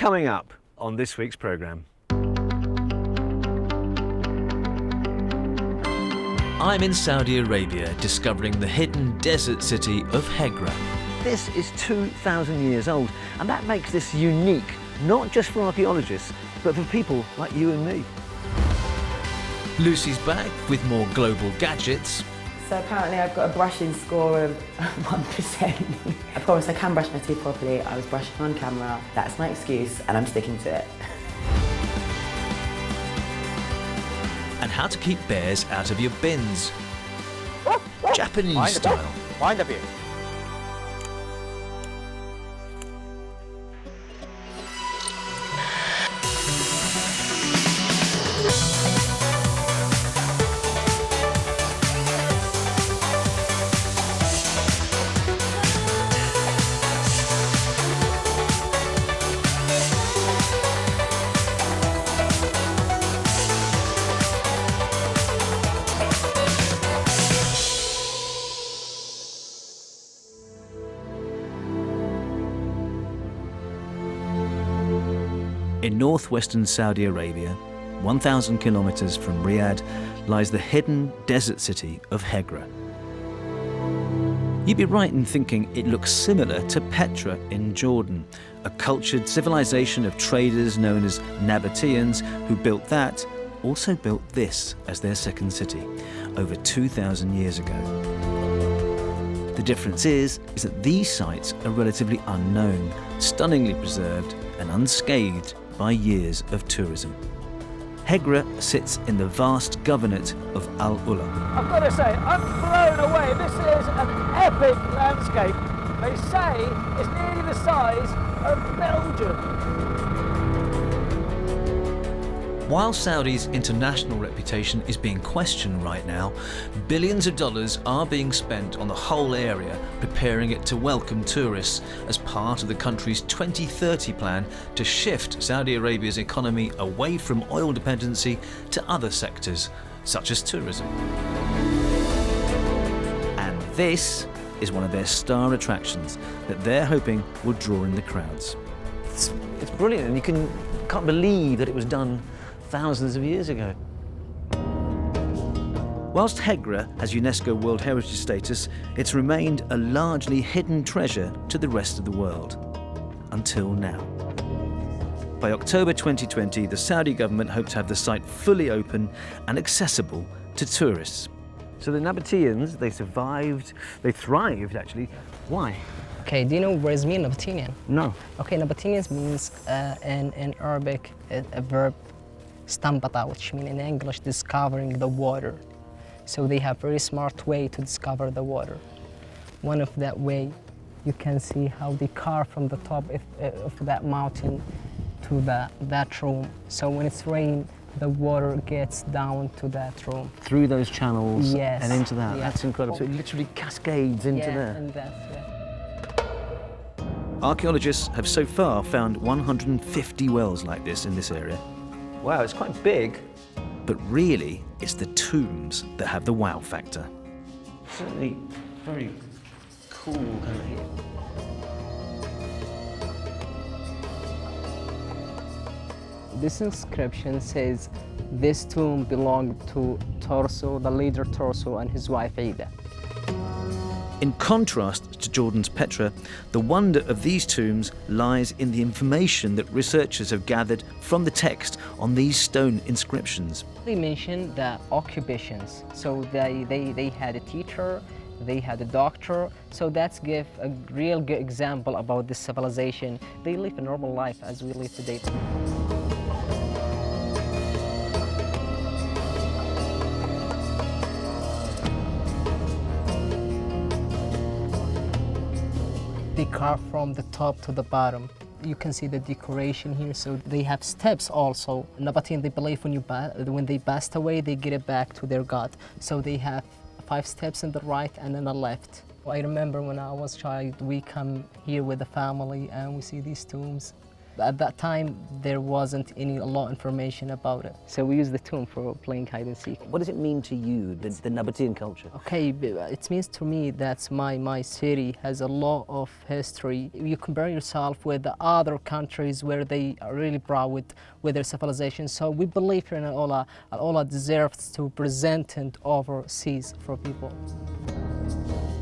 Coming up on this week's programme. I'm in Saudi Arabia discovering the hidden desert city of Hegra. This is 2,000 years old, and that makes this unique, not just for archaeologists, but for people like you and me. Lucy's back with more global gadgets. So apparently I've got a brushing score of 1%. I promise I can brush my teeth properly. I was brushing on camera. That's my excuse, and I'm sticking to it. And how to keep bears out of your bins. Japanese style. Mind the view. In northwestern Saudi Arabia, 1,000 kilometers from Riyadh, lies the hidden desert city of Hegra. You'd be right in thinking it looks similar to Petra in Jordan, a cultured civilization of traders known as Nabateans who built that, also built this as their second city, over 2,000 years ago. The difference is that these sites are relatively unknown, stunningly preserved and unscathed by years of tourism. Hegra sits in the vast governorate of Al-Ula. I've got to say, I'm blown away. This is an epic landscape. They say it's nearly the size of Belgium. While Saudi's international reputation is being questioned right now, billions of dollars are being spent on the whole area, preparing it to welcome tourists as part of the country's 2030 plan to shift Saudi Arabia's economy away from oil dependency to other sectors, such as tourism. And this is one of their star attractions that they're hoping will draw in the crowds. It's brilliant, and you can't believe that it was done thousands of years ago. Whilst Hegra has UNESCO World Heritage status, it's remained a largely hidden treasure to the rest of the world. Until now. By October 2020, the Saudi government hoped to have the site fully open and accessible to tourists. So the Nabateans, they survived, they thrived actually. Why? Okay, do you know what does mean Nabatean? No. Okay, Nabateans means in Arabic a verb stambata, which means in English discovering the water. So they have very smart way to discover the water. One of that way, you can see how they carve from the top of that mountain to that room. So when it's rain, the water gets down to that room. Through those channels. Yes. And into that. Yeah. That's incredible. So it literally cascades into there. And that's, Archaeologists have so far found 150 wells like this in this area. Wow, it's quite big. But really, it's the tombs that have the wow factor. Certainly very cool kind of here. This inscription says this tomb belonged to Torso, the leader Torso, and his wife Ida. In contrast to Jordan's Petra, the wonder of these tombs lies in the information that researchers have gathered from the text on these stone inscriptions. They mentioned the occupations. So they had a teacher, they had a doctor. So that's give a real good example about this civilization. They live a normal life as we live today. They carve from the top to the bottom. You can see the decoration here, so they have steps also. Nabatean, they believe when they passed away, they get it back to their god. So they have 5 steps in the right and in the left. I remember when I was a child, we come here with the family and we see these tombs. At that time, there wasn't a lot of information about it. So we use the tomb for playing hide and seek. What does it mean to you, the Nabatean culture? Okay, it means to me that my city has a lot of history. You compare yourself with the other countries where they are really proud with their civilization. So we believe here in Al-Ula deserves to present it overseas for people.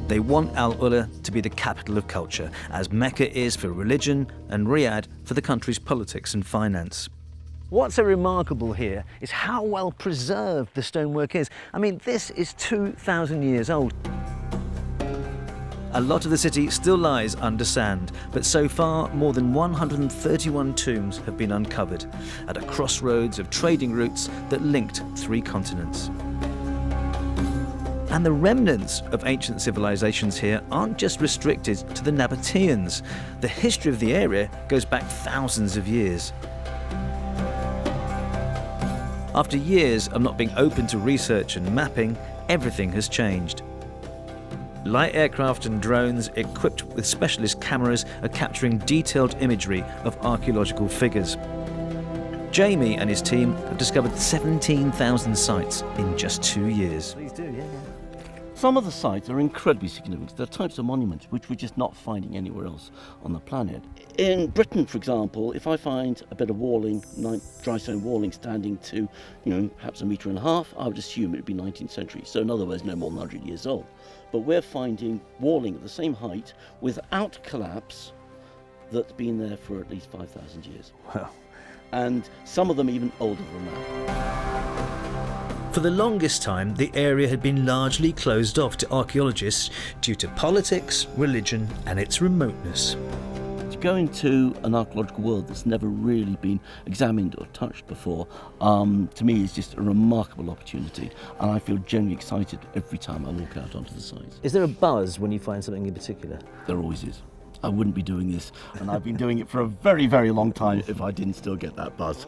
They want Al-Ula to be the capital of culture, as Mecca is for religion and Riyadh for the country's politics and finance. What's so remarkable here is how well preserved the stonework is. I mean, this is 2,000 years old. A lot of the city still lies under sand, but so far more than 131 tombs have been uncovered at a crossroads of trading routes that linked 3 continents. And the remnants of ancient civilizations here aren't just restricted to the Nabateans. The history of the area goes back thousands of years. After years of not being open to research and mapping, everything has changed. Light aircraft and drones equipped with specialist cameras are capturing detailed imagery of archaeological figures. Jamie and his team have discovered 17,000 sites in just 2 years. Please do, yeah. Some of the sites are incredibly significant. They're types of monuments which we're just not finding anywhere else on the planet. In Britain, for example, if I find a bit of walling, dry stone walling standing to, perhaps 1.5 meters, I would assume it would be 19th century. So in other words, no more than 100 years old. But we're finding walling at the same height without collapse that's been there for at least 5,000 years. Wow. And some of them even older than that. For the longest time, the area had been largely closed off to archaeologists due to politics, religion, and its remoteness. To go into an archaeological world that's never really been examined or touched before, to me is just a remarkable opportunity, and I feel genuinely excited every time I walk out onto the sites. Is there a buzz when you find something in particular? There always is. I wouldn't be doing this, and I've been doing it for a very, very long time if I didn't still get that buzz.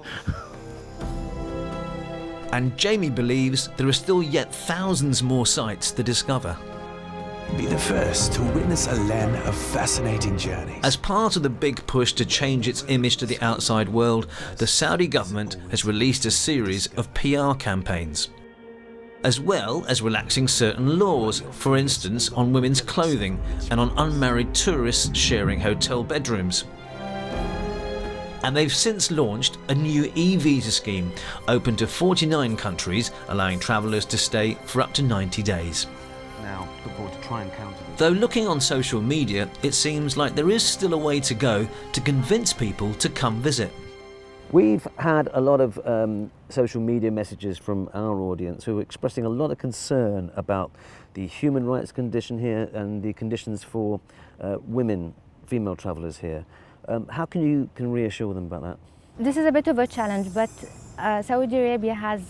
And Jamie believes there are still yet thousands more sites to discover. Be the first to witness a land of fascinating journeys. As part of the big push to change its image to the outside world, the Saudi government has released a series of PR campaigns, as well as relaxing certain laws, for instance on women's clothing and on unmarried tourists sharing hotel bedrooms. And they've since launched a new e-visa scheme, open to 49 countries, allowing travellers to stay for up to 90 days. Now, look forward to try and counter this. Though looking on social media, it seems like there is still a way to go to convince people to come visit. We've had a lot of social media messages from our audience who are expressing a lot of concern about the human rights condition here and the conditions for women, female travellers here. How can you reassure them about that? This is a bit of a challenge, but Saudi Arabia has,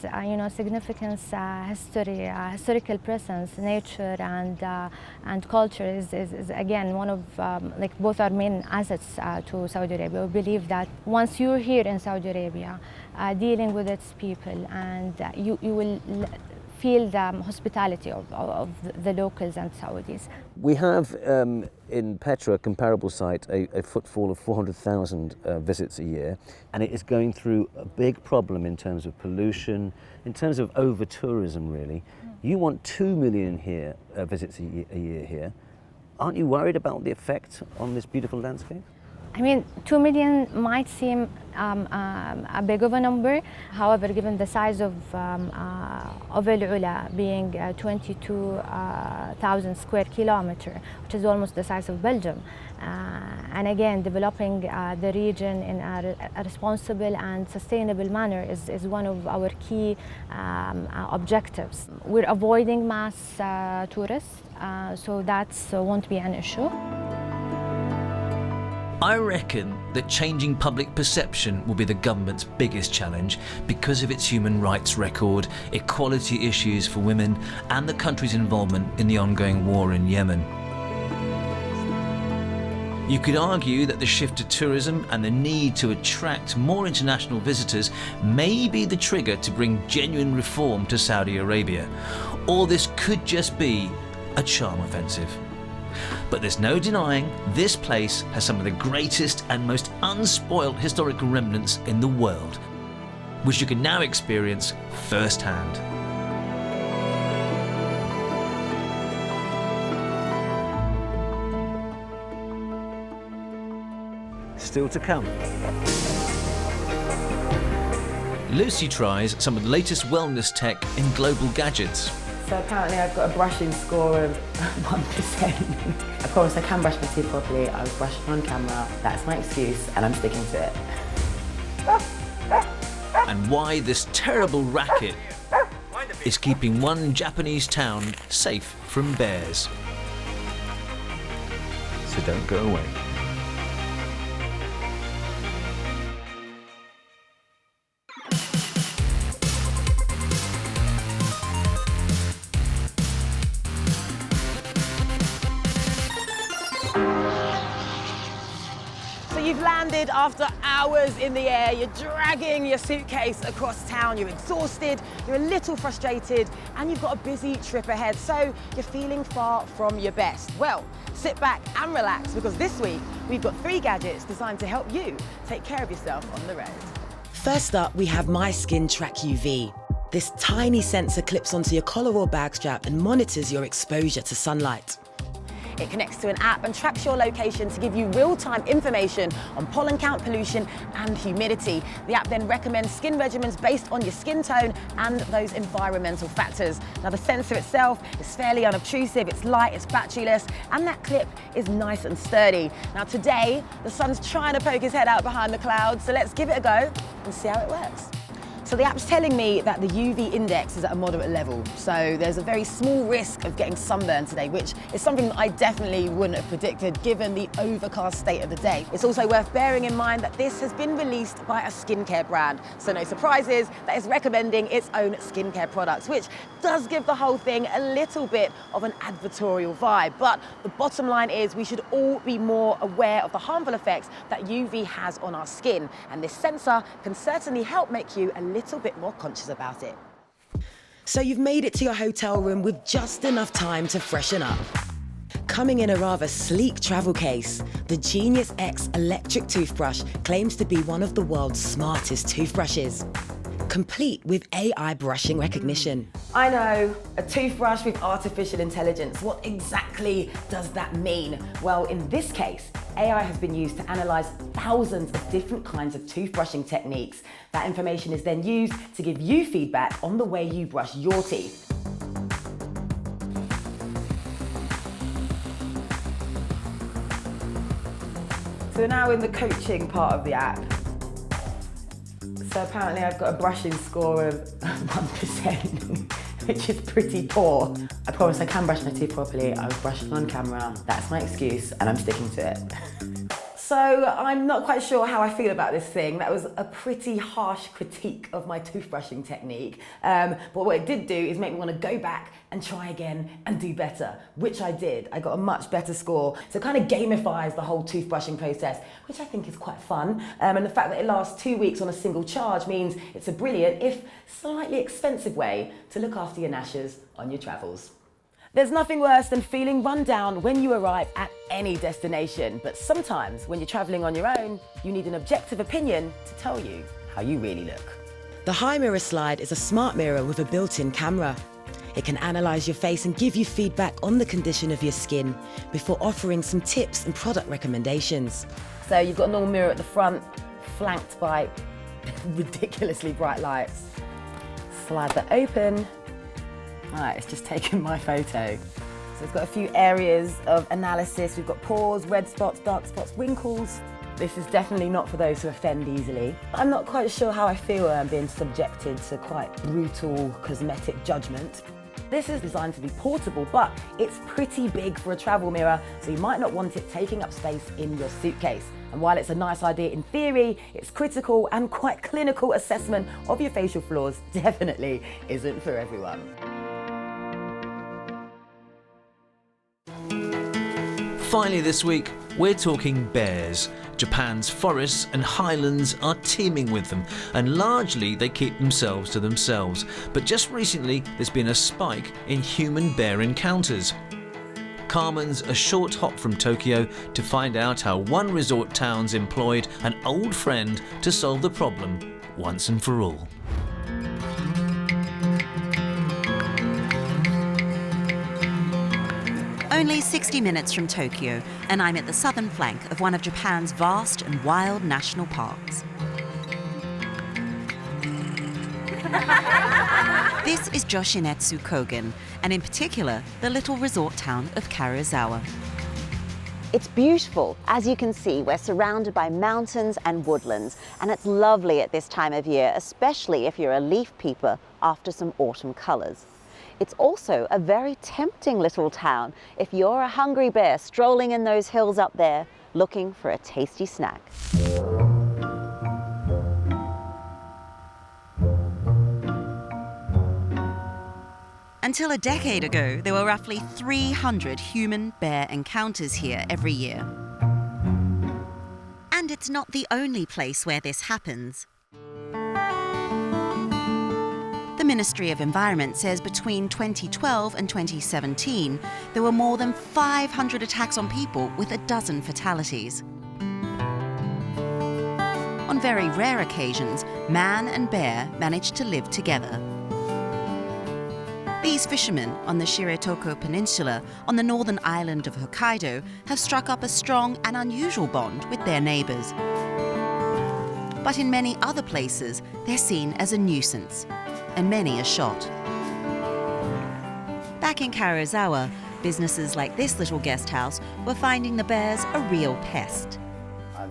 significance, historical presence, nature, and culture is again one of both our main assets to Saudi Arabia. We believe that once you're here in Saudi Arabia, dealing with its people, and you will feel the hospitality of the locals and Saudis. We have in Petra, a comparable site, a footfall of 400,000 visits a year, and it is going through a big problem in terms of pollution, in terms of over-tourism really. You want 2 million visits a year here. Aren't you worried about the effect on this beautiful landscape? I mean, 2 million might seem a big of a number. However, given the size of Al-Ula being 22,000 square kilometers, which is almost the size of Belgium, and again, developing the region in a responsible and sustainable manner is one of our key objectives. We're avoiding mass tourists, so that won't be an issue. I reckon that changing public perception will be the government's biggest challenge because of its human rights record, equality issues for women, and the country's involvement in the ongoing war in Yemen. You could argue that the shift to tourism and the need to attract more international visitors may be the trigger to bring genuine reform to Saudi Arabia. Or this could just be a charm offensive. But there's no denying this place has some of the greatest and most unspoilt historical remnants in the world, which you can now experience firsthand. Still to come. Lucy tries some of the latest wellness tech in global gadgets. So apparently I've got a brushing score of 1%. I promise I can brush my teeth properly. I was brushing on camera. That's my excuse, and I'm sticking to it. And why this terrible racket is keeping one Japanese town safe from bears. So don't go away. You've landed after hours in the air, you're dragging your suitcase across town, you're exhausted, you're a little frustrated, and you've got a busy trip ahead, so you're feeling far from your best. Well, sit back and relax, because this week we've got 3 gadgets designed to help you take care of yourself on the road. First up, we have My Skin Track UV. This tiny sensor clips onto your collar or bag strap and monitors your exposure to sunlight. It connects to an app and tracks your location to give you real-time information on pollen count, pollution and humidity. The app then recommends skin regimens based on your skin tone and those environmental factors. Now the sensor itself is fairly unobtrusive, it's light, it's batteryless, and that clip is nice and sturdy. Now today, the sun's trying to poke his head out behind the clouds, so let's give it a go and see how it works. So the app's telling me that the UV index is at a moderate level, so there's a very small risk of getting sunburned today, which is something that I definitely wouldn't have predicted given the overcast state of the day. It's also worth bearing in mind that this has been released by a skincare brand, so no surprises that it's recommending its own skincare products, which does give the whole thing a little bit of an advertorial vibe. But the bottom line is we should all be more aware of the harmful effects that UV has on our skin, and this sensor can certainly help make you a little bit more conscious about it. So you've made it to your hotel room with just enough time to freshen up. Coming in a rather sleek travel case, the Genius X electric toothbrush claims to be one of the world's smartest toothbrushes, complete with AI brushing recognition. I know, a toothbrush with artificial intelligence. What exactly does that mean? Well, in this case, AI has been used to analyse thousands of different kinds of toothbrushing techniques. That information is then used to give you feedback on the way you brush your teeth. So we're now in the coaching part of the app. So apparently I've got a brushing score of 1%, which is pretty poor. I promise I can brush my teeth properly. I was brushing on camera. That's my excuse, and I'm sticking to it. So I'm not quite sure how I feel about this thing. That was a pretty harsh critique of my toothbrushing technique. But what it did do is make me want to go back and try again and do better, which I did. I got a much better score. So it kind of gamifies the whole toothbrushing process, which I think is quite fun. And the fact that it lasts 2 weeks on a single charge means it's a brilliant, if slightly expensive way to look after your gnashers on your travels. There's nothing worse than feeling run down when you arrive at any destination, but sometimes when you're traveling on your own, you need an objective opinion to tell you how you really look. The HIMIRROR Slide is a smart mirror with a built-in camera. It can analyse your face and give you feedback on the condition of your skin before offering some tips and product recommendations. So you've got a normal mirror at the front, flanked by ridiculously bright lights. Slide that open. Right, it's just taken my photo. So it's got a few areas of analysis. We've got pores, red spots, dark spots, wrinkles. This is definitely not for those who offend easily. I'm not quite sure how I feel being subjected to quite brutal cosmetic judgment. This is designed to be portable, but it's pretty big for a travel mirror, so you might not want it taking up space in your suitcase. And while it's a nice idea in theory, its critical and quite clinical assessment of your facial flaws definitely isn't for everyone. Finally this week, we're talking bears. Japan's forests and highlands are teeming with them, and largely they keep themselves to themselves. But just recently, there's been a spike in human-bear encounters. Carmen's a short hop from Tokyo to find out how one resort town's employed an old friend to solve the problem once and for all. Only 60 minutes from Tokyo, and I'm at the southern flank of one of Japan's vast and wild national parks. This is Joshinetsu Kogen, and in particular, the little resort town of Karuizawa. It's beautiful. As you can see, we're surrounded by mountains and woodlands, and it's lovely at this time of year, especially if you're a leaf peeper after some autumn colours. It's also a very tempting little town if you're a hungry bear strolling in those hills up there looking for a tasty snack. Until a decade ago, there were roughly 300 human-bear encounters here every year. And it's not the only place where this happens. The Ministry of Environment says between 2012 and 2017, there were more than 500 attacks on people with a dozen fatalities. On very rare occasions, man and bear managed to live together. These fishermen on the Shiretoko Peninsula on the northern island of Hokkaido have struck up a strong and unusual bond with their neighbours. But in many other places, they're seen as a nuisance, and many are shot. Back in Karuizawa, businesses like this little guest house were finding the bears a real pest.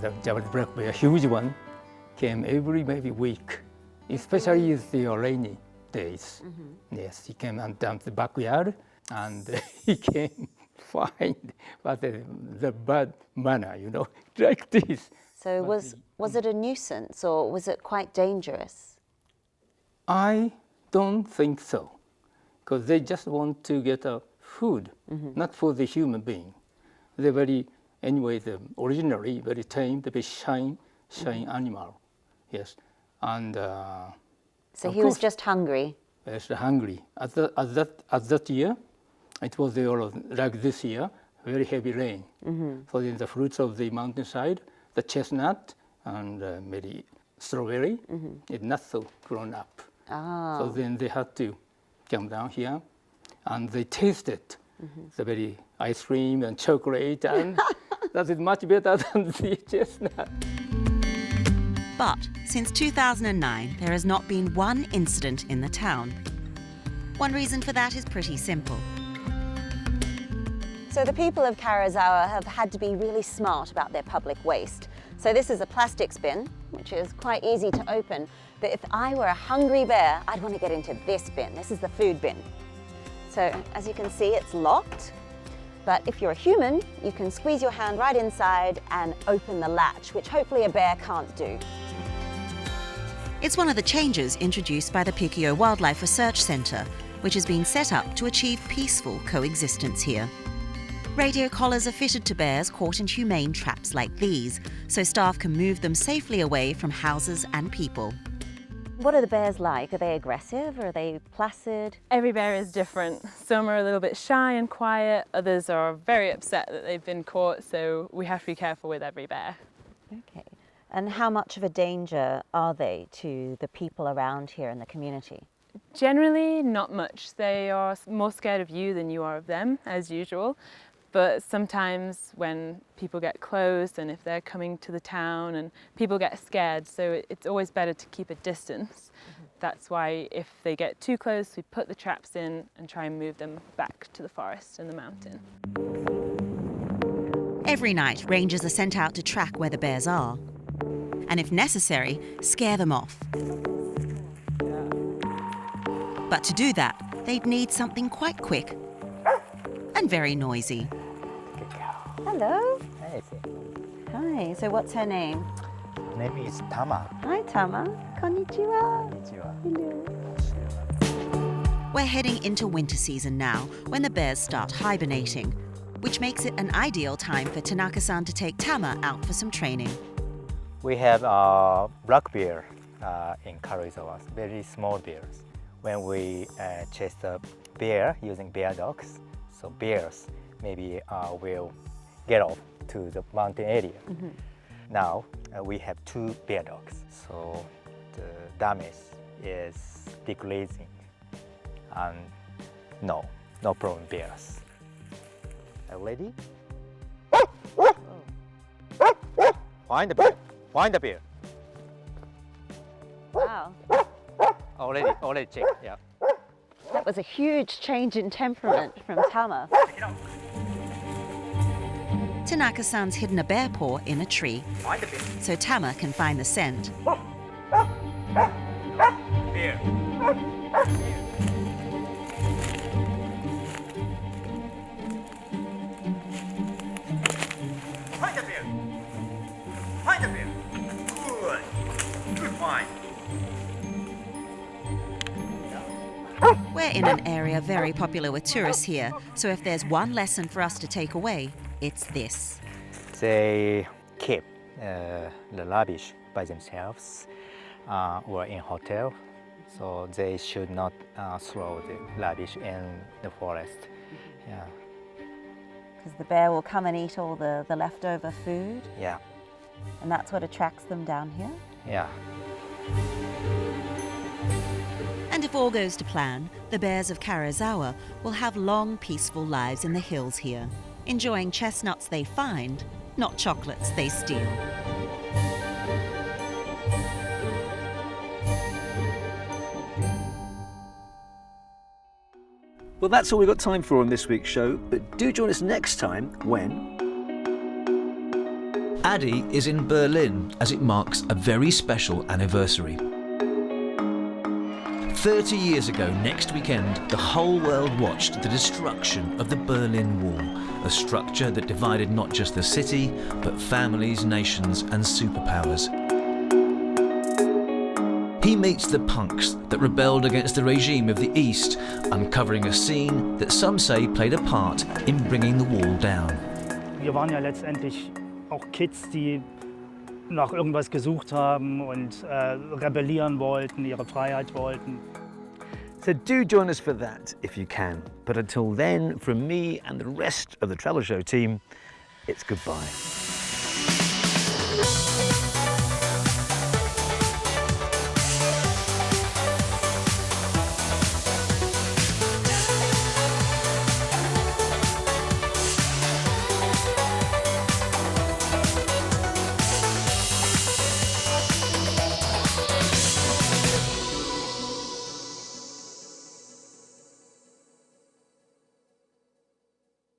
The Japanese black bear, a huge one, came every maybe week, especially the rainy days. Yes, he came and dumped the backyard, and he came find but the bad manner, you know, like this. So was it a nuisance, or was it quite dangerous? I don't think so, because they just want to get food, not for the human being. They're very, anyway, originally very tame, very shy animal, yes. And so he was just hungry. Yes, hungry. At that year, it was like this year, very heavy rain. So then the fruits of the mountainside, the chestnut and maybe strawberry, it's not so grown up. So then they had to come down here, and they tasted the very ice cream and chocolate, and that is much better than the chestnut. But since 2009, there has not been one incident in the town. One reason for that is pretty simple. So the people of Karuizawa have had to be really smart about their public waste. So this is a plastics bin, which is quite easy to open. But if I were a hungry bear, I'd want to get into this bin. This is the food bin. So as you can see, it's locked. But if you're a human, you can squeeze your hand right inside and open the latch, which hopefully a bear can't do. It's one of the changes introduced by the Pikio Wildlife Research Centre, which has been set up to achieve peaceful coexistence here. Radio collars are fitted to bears caught in humane traps like these, so staff can move them safely away from houses and people. What are the bears like? Are they aggressive or are they placid? Every bear is different. Some are a little bit shy and quiet, others are very upset that they've been caught, so we have to be careful with every bear. Okay. And how much of a danger are they to the people around here in the community? Generally, not much. They are more scared of you than you are of them, as usual. But sometimes when people get close and if they're coming to the town and people get scared, so it's always better to keep a distance. That's why if they get too close, we put the traps in and try and move them back to the forest and the mountain. Every night, rangers are sent out to track where the bears are. And if necessary, scare them off. But to do that, they'd need something quite quick and very noisy. Hello. Hi, so what's her name? Name is Tama. Hi, Tama. Konnichiwa. Konnichiwa. We're heading into winter season now, when the bears start hibernating, which makes it an ideal time for Tanaka-san to take Tama out for some training. We have black bear in Karuizawa, very small bears. When we chase the bear using bear dogs, so bears maybe will get off to the mountain area. Now we have 2 bear dogs, so the damage is decreasing, and no problem bears. Are you ready? Find the bear. Find the bear. Wow. Already checked, yeah. That was a huge change in temperament from Tama. Tanaka-san's hidden a bear paw in a tree, so Tama can find the scent. Bear. Find the bear. Find the bear. Good. Good find. We're in an area very popular with tourists here, so if there's one lesson for us to take away, it's this. They keep the rubbish by themselves or in hotel, so they should not throw the rubbish in the forest. Yeah. Because the bear will come and eat all the leftover food, Yeah. and that's what attracts them down here. Yeah. And if all goes to plan, the bears of Karazawa will have long, peaceful lives in the hills here, enjoying chestnuts they find, not chocolates they steal. Well, that's all we've got time for on this week's show, but do join us next time when Addy is in Berlin as it marks a very special anniversary. 30 years ago, next weekend, the whole world watched the destruction of the Berlin Wall, a structure that divided not just the city, but families, nations and superpowers. He meets the punks that rebelled against the regime of the East, uncovering a scene that some say played a part in bringing the wall down. Wir waren ja letztendlich auch Kids, die nach irgendwas gesucht haben und rebellieren wollten, ihre Freiheit wollten. So do join us for that if you can. But until then, from me and the rest of the Travel Show team, it's goodbye.